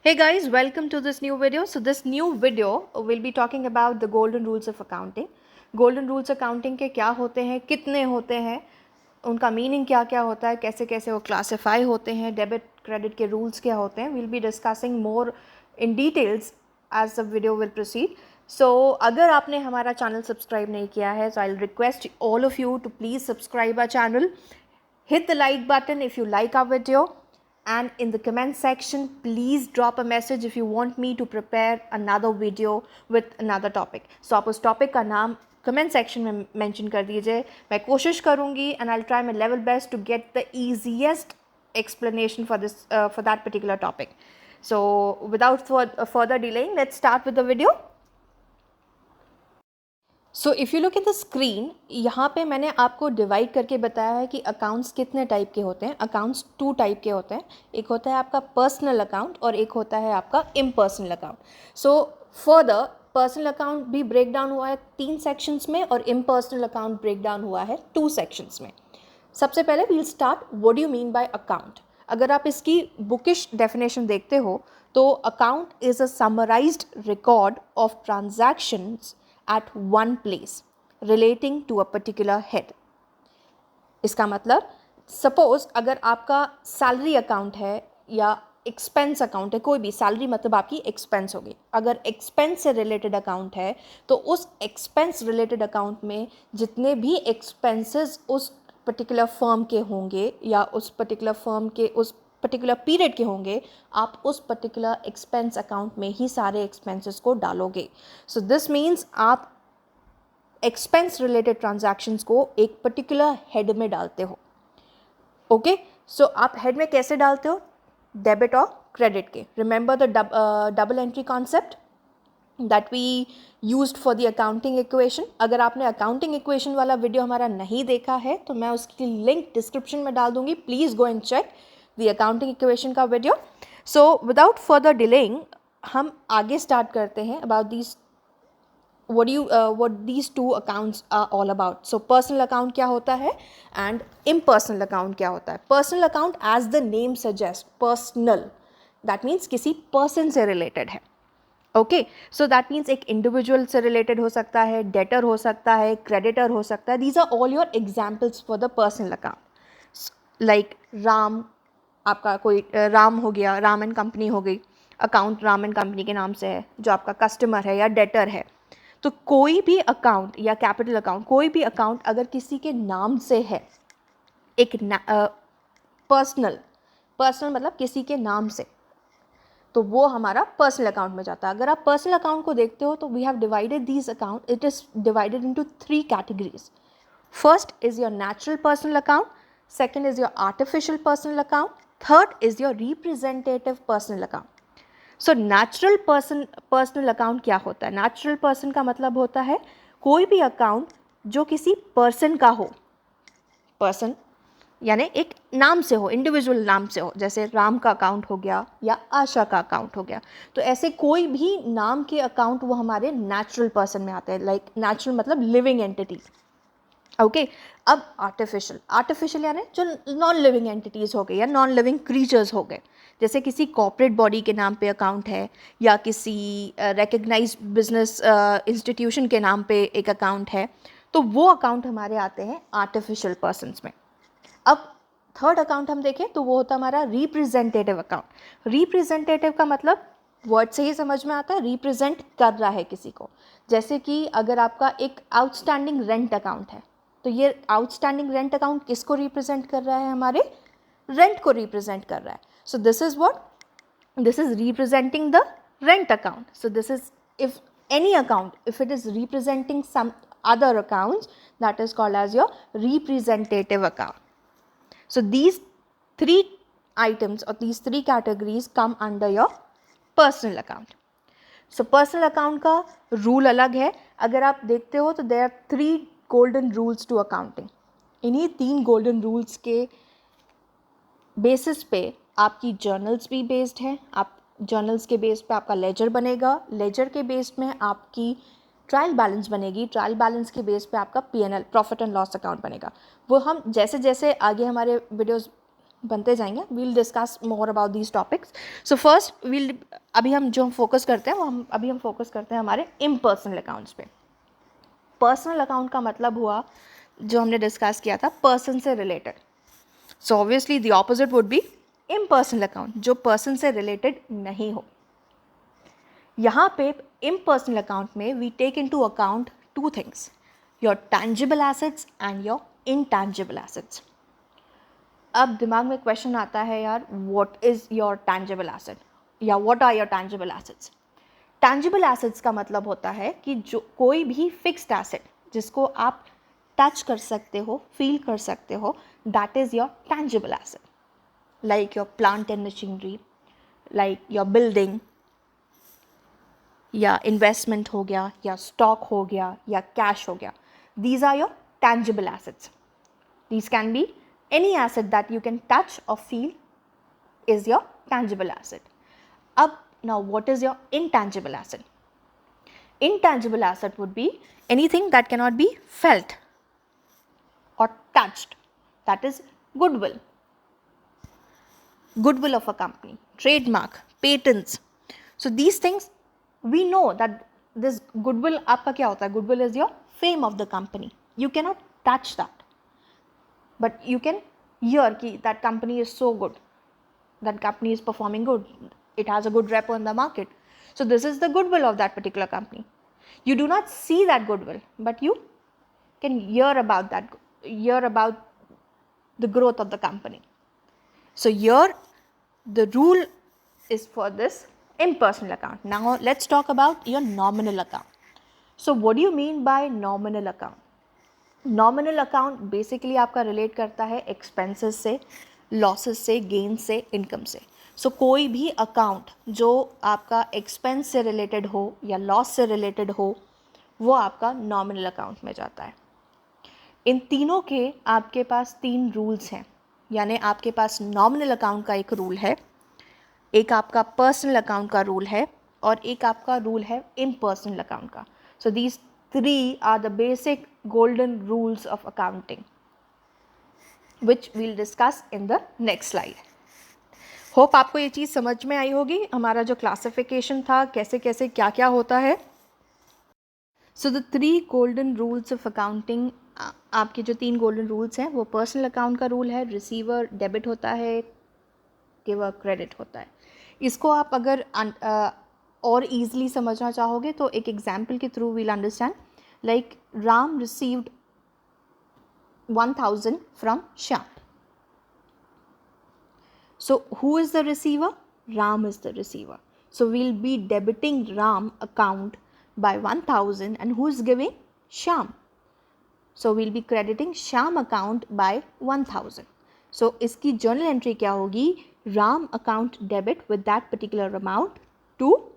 Hey guys, welcome to this new video. So this new video will be talking about the golden rules of accounting. Golden rules accounting के क्या होते हैं, कितने होते हैं, उनका मीनिंग क्या क्या होता है, कैसे कैसे वो क्लासिफाई होते हैं, डेबिट क्रेडिट के रूल्स क्या होते हैं. We'll be discussing more in details as the video will proceed. So अगर आपने हमारा चैनल सब्सक्राइब नहीं किया है, so I'll request all of you to please subscribe our channel. Hit the like button if you like our video. And in the comment section please drop a message if you want me to prepare another video with another topic. So आप उस topic का नाम comment section में mention कर दीजिए. मैं कोशिश करूँगी and I'll try my level best to get the easiest explanation for this for that particular topic. So without further delaying, let's start with the video. So if you look at the screen, यहाँ पे मैंने आपको divide करके बताया है कि accounts कितने type के होते हैं. अकाउंट्स 2 टाइप के होते हैं. एक होता है आपका पर्सनल अकाउंट और एक होता है आपका impersonal account. So further personal account भी ब्रेक डाउन हुआ है 3 सेक्शंस में और इम्पर्सनल अकाउंट ब्रेक डाउन हुआ है 2 सेक्शंस में. सबसे पहले we'll start what do you mean by account. अगर आप इसकी बुकिश डेफिनेशन देखते हो तो account is a summarised record of transactions at one place relating to a particular head. इसका मतलब सपोज अगर आपका सैलरी अकाउंट है या एक्सपेंस अकाउंट है, कोई भी सैलरी मतलब आपकी एक्सपेंस होगी. अगर एक्सपेंस से रिलेटेड अकाउंट है तो उस एक्सपेंस रिलेटेड अकाउंट में जितने भी एक्सपेंसेस उस पर्टिकुलर फर्म के होंगे या उस पर्टिकुलर फर्म के उस पर्टिकुलर पीरियड के होंगे, आप उस पर्टिकुलर एक्सपेंस अकाउंट में ही सारे एक्सपेंसेस को डालोगे. सो दिस मीन्स आप एक्सपेंस रिलेटेड ट्रांजैक्शंस को एक पर्टिकुलर हेड में डालते हो. ओके, सो आप हेड में कैसे डालते हो? डेबिट और क्रेडिट के. Remember the double entry concept that we used for the accounting equation. अगर आपने अकाउंटिंग इक्वेशन वाला वीडियो हमारा नहीं देखा है तो मैं उसकी लिंक डिस्क्रिप्शन में डाल दूंगी. Please go and check the accounting equation का video. So without further delaying हम आगे स्टार्ट करते हैं about these what these two accounts are all about. So personal account क्या होता है and impersonal account क्या होता है. Personal account as the name suggests, personal, that means किसी person से related है. ओके, सो दैट मीन्स एक इंडिविजुअल से रिलेटेड हो सकता है, डेटर हो सकता है, क्रेडिटर हो सकता है. These are all your examples for the personal account. Like Ram, आपका कोई राम हो गया, राम एंड कंपनी हो गई, अकाउंट राम एंड कंपनी के नाम से है जो आपका कस्टमर है या डेटर है. तो कोई भी अकाउंट या कैपिटल अकाउंट, कोई भी अकाउंट अगर किसी के नाम से है, एक पर्सनल मतलब किसी के नाम से, तो वो हमारा पर्सनल अकाउंट में जाता है. अगर आप पर्सनल अकाउंट को देखते हो तो we have divided these account, it is divided into 3 categories. First is your natural personal account, second is your artificial personal account, third is your representative personal account. So natural personal account क्या होता है? Natural person का मतलब होता है कोई भी account जो किसी पर्सन का हो. पर्सन यानी एक नाम से हो, इंडिविजुअल नाम से हो. जैसे राम का अकाउंट हो गया या आशा का अकाउंट हो गया. तो ऐसे कोई भी नाम के अकाउंट वो हमारे नेचुरल पर्सन में आते हैं. लाइक नेचुरल मतलब लिविंग एंटिटी. ओके, अब आर्टिफिशियल यानी जो नॉन लिविंग एंटिटीज़ हो गए या नॉन लिविंग क्रीचर्स हो गए. जैसे किसी कॉर्पोरेट बॉडी के नाम पे अकाउंट है या किसी रिकग्नाइज्ड बिजनेस इंस्टीट्यूशन के नाम पे एक अकाउंट है, तो वो अकाउंट हमारे आते हैं आर्टिफिशियल पर्सन्स में. अब थर्ड अकाउंट हम देखें तो वो होता है हमारा रिप्रेजेंटेटिव अकाउंट. रिप्रेजेंटेटिव का मतलब वर्ड से ही समझ में आता है, रिप्रेजेंट कर रहा है किसी को. जैसे कि अगर आपका एक आउटस्टैंडिंग रेंट अकाउंट है तो ये आउटस्टैंडिंग रेंट अकाउंट किसको रिप्रेजेंट कर रहा है? हमारे रेंट को रिप्रेजेंट कर रहा है. So this is what, this is representing the rent account. So this is if any account, if it is representing some other accounts, that is called as your representative account. So these 3 items or these 3 categories come under your personal account. So personal account का rule अलग है. अगर आप देखते हो तो there are 3 golden rules to accounting. इन्हीं 3 golden rules के बेसिस पे आपकी जर्नल्स भी बेस्ड हैं. आप जर्नल्स के बेस पे आपका लेजर बनेगा, लेजर के बेस में आपकी ट्रायल बैलेंस बनेगी, ट्रायल बैलेंस के बेस पे आपका P&L profit and loss account बनेगा. वो हम जैसे जैसे आगे हमारे वीडियोस बनते जाएंगे. We'll discuss more about these topics. So first अभी हम जो फोकस करते हैं वो हम फोकस करते हैं हमारे इम्पर्सनल अकाउंट्स पे. पर्सनल अकाउंट का मतलब हुआ जो हमने डिस्कस किया था पर्सन से related. So obviously the opposite would be impersonal account, जो पर्सन से रिलेटेड नहीं हो. यहाँ पे इम्पर्सनल अकाउंट में we take into account two things, your tangible assets and your intangible assets. अब दिमाग में क्वेश्चन आता है यार, what is your tangible asset या what are your tangible assets. Tangible assets का मतलब होता है कि जो कोई भी फिक्स्ड एसेट जिसको आप टच कर सकते हो, फील कर सकते हो, that is your tangible asset. Like your plant and machinery, like your building, या इन्वेस्टमेंट हो गया, या स्टॉक हो गया, या कैश हो गया. These are your tangible assets. These can be any asset that you can touch or feel is your tangible asset. Now what is your intangible asset? Intangible asset would be anything that cannot be felt or touched. That is goodwill. Goodwill of a company, trademark, patents. So these things we know that this goodwill आपका क्या होता है? Goodwill is your fame of the company. You cannot touch that. But you can hear that company is so good, that company is performing good, it has a good rep on the market. So this is the goodwill of that particular company. You do not see that goodwill, but you can hear about the growth of the company. So here the rule is for this impersonal account. Now let's talk about your nominal account. So what do you mean by nominal account? Nominal account basically आपका relate करता है expenses से, losses से, gain से, income से. सो कोई भी account जो आपका एक्सपेंस से रिलेटेड हो या लॉस से रिलेटेड हो, वो आपका नॉमिनल अकाउंट में जाता है. इन तीनों के आपके पास 3 रूल्स हैं. यानी आपके पास नॉमिनल अकाउंट का एक रूल है, एक आपका पर्सनल अकाउंट का रूल है, और एक आपका रूल है इम्पर्सनल अकाउंट का. So these 3 are the basic golden rules of accounting, which we'll discuss in the next slide. Hope आपको ये चीज़ समझ में आई होगी, हमारा जो क्लासिफिकेशन था कैसे कैसे क्या क्या होता है. So the 3 golden rules of accounting, आपके जो 3 golden rules हैं वो पर्सनल अकाउंट का रूल है, रिसीवर डेबिट होता है, गिवर क्रेडिट होता है. इसको आप अगर और ईजिली समझना चाहोगे तो एक एग्जाम्पल के through we'll understand. Like Ram received 1000 from Shyam. So who is the receiver? Ram is the receiver. So we'll be debiting Ram account by 1000 and who is giving? Shyam. So we'll be crediting Shyam account by 1000. So इसकी journal entry क्या होगी? Ram account debit with that particular amount to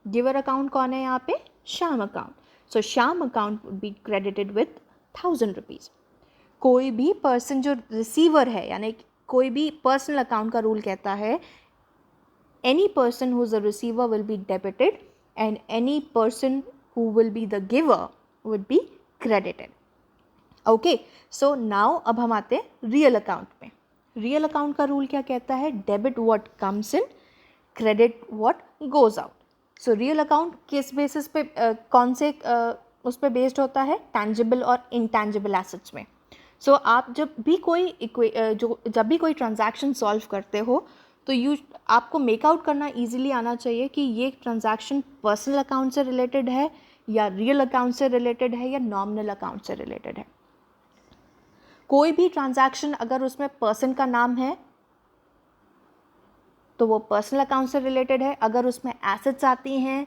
giver account कौन है यहाँ पे? Shyam account. So Shyam account would be credited with 1000 rupees. कोई भी person जो रिसीवर है, यानी कोई भी पर्सनल अकाउंट का रूल कहता है any person who is a receiver will be debited and any person who will be the giver would be credited. Okay, so now अब हम आते हैं रियल अकाउंट में. रियल अकाउंट का रूल क्या कहता है? Debit what comes in, credit what goes out. So real account किस बेसिस पे कौन से उस पर बेस्ड होता है? टैंजिबल और इनटैंजिबल एसेट्स में. सो आप जब भी कोई ट्रांजैक्शन सॉल्व करते हो तो आपको मेकआउट करना ईजिली आना चाहिए कि ये ट्रांजैक्शन पर्सनल अकाउंट से रिलेटेड है या रियल अकाउंट से रिलेटेड है या नॉमिनल अकाउंट से रिलेटेड है. कोई भी ट्रांजैक्शन अगर उसमें पर्सन का नाम है तो वो पर्सनल अकाउंट से रिलेटेड है. अगर उसमें एसेट्स आती हैं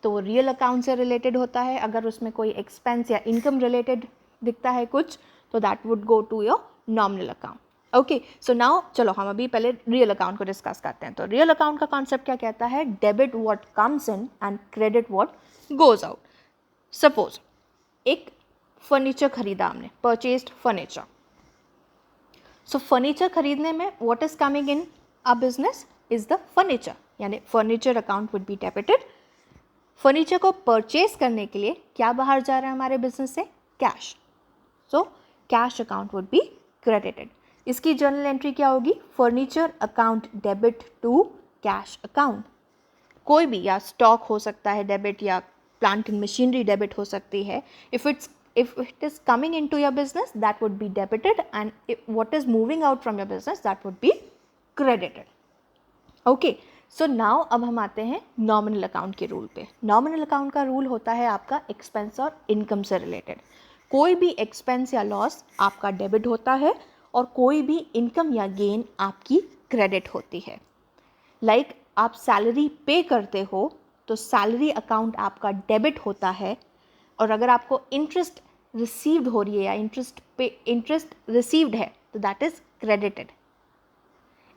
तो वो रियल अकाउंट से रिलेटेड होता है. अगर उसमें कोई एक्सपेंस या इनकम रिलेटेड दिखता है कुछ तो that would go to your nominal account. Okay, so now चलो हम अभी पहले रियल अकाउंट को डिस्कस करते हैं. तो रियल अकाउंट का कॉन्सेप्ट क्या कहता है? Debit what comes in and credit what goes out. Suppose एक फर्नीचर खरीदा हमने, परचेस्ड फर्नीचर. सो फर्नीचर खरीदने में what is coming in a business is the furniture, यानी furniture account would be debited. Furniture को परचेज करने के लिए क्या बाहर जा रहा है हमारे बिजनेस से? Cash. So cash account would be credited. इसकी जर्नल एंट्री क्या होगी? Furniture account debit to cash account. कोई भी, या स्टॉक हो सकता है डेबिट, या प्लांट एंड मशीनरी डेबिट हो सकती है. if it is coming into your business, that would be debited, and what is moving out from your business, that would be credited. okay, so now अब हम आते हैं nominal account के rule पे. Nominal account का rule होता है आपका एक्सपेंस और इनकम से रिलेटेड. कोई भी एक्सपेंस या लॉस आपका डेबिट होता है और कोई भी इनकम या गेन आपकी क्रेडिट होती है. लाइक आप सैलरी पे करते हो तो सैलरी अकाउंट आपका डेबिट होता है, और अगर आपको इंटरेस्ट रिसीव्ड हो रही है या इंटरेस्ट रिसीव्ड है तो that is credited.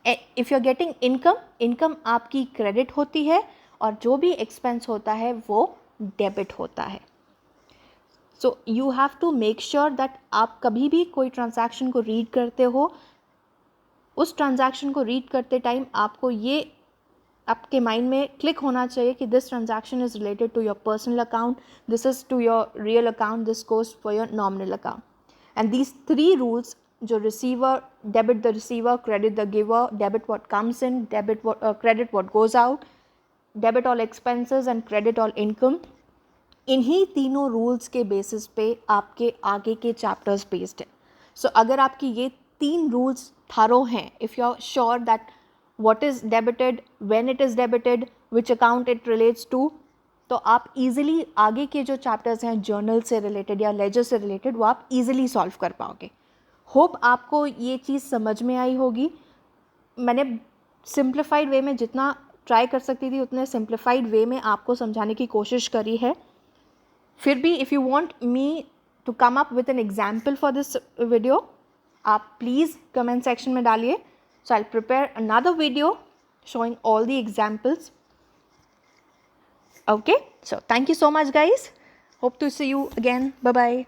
If you are getting income आपकी क्रेडिट होती है, और जो भी एक्सपेंस होता है वो डेबिट होता है. So you have to make sure that आप कभी भी कोई ट्रांजैक्शन को रीड करते हो, उस ट्रांजैक्शन को रीड करते टाइम आपको ये आपके माइंड में क्लिक होना चाहिए कि this transaction is related to your personal account, this is to your real account, this goes for your nominal account. And these 3 rules, जो receiver, debit the receiver, credit the giver, debit what comes in, credit what goes out, debit all expenses and credit all income, इन्हीं तीनों rules के basis पे आपके आगे के chapters based है. सो अगर आपकी ये 3 रूल्स थरो हैं, if you are sure that what is debited, when it is debited, which account it relates to, तो आप easily आगे के जो चैप्टर्स हैं जर्नल से रिलेटेड या लेजर से रिलेटेड वो आप easily सॉल्व कर पाओगे. होप आपको ये चीज़ समझ में आई होगी. मैंने सिंप्लीफाइड वे में जितना ट्राई कर सकती थी उतने सिंप्लीफाइड वे में आपको समझाने की कोशिश करी है. फिर भी if you want me to come up with an example for this video, आप प्लीज़ कमेंट सेक्शन में डालिए. So I'll prepare another video showing all the examples. Okay, so thank you so much guys. Hope to see you again. Bye bye.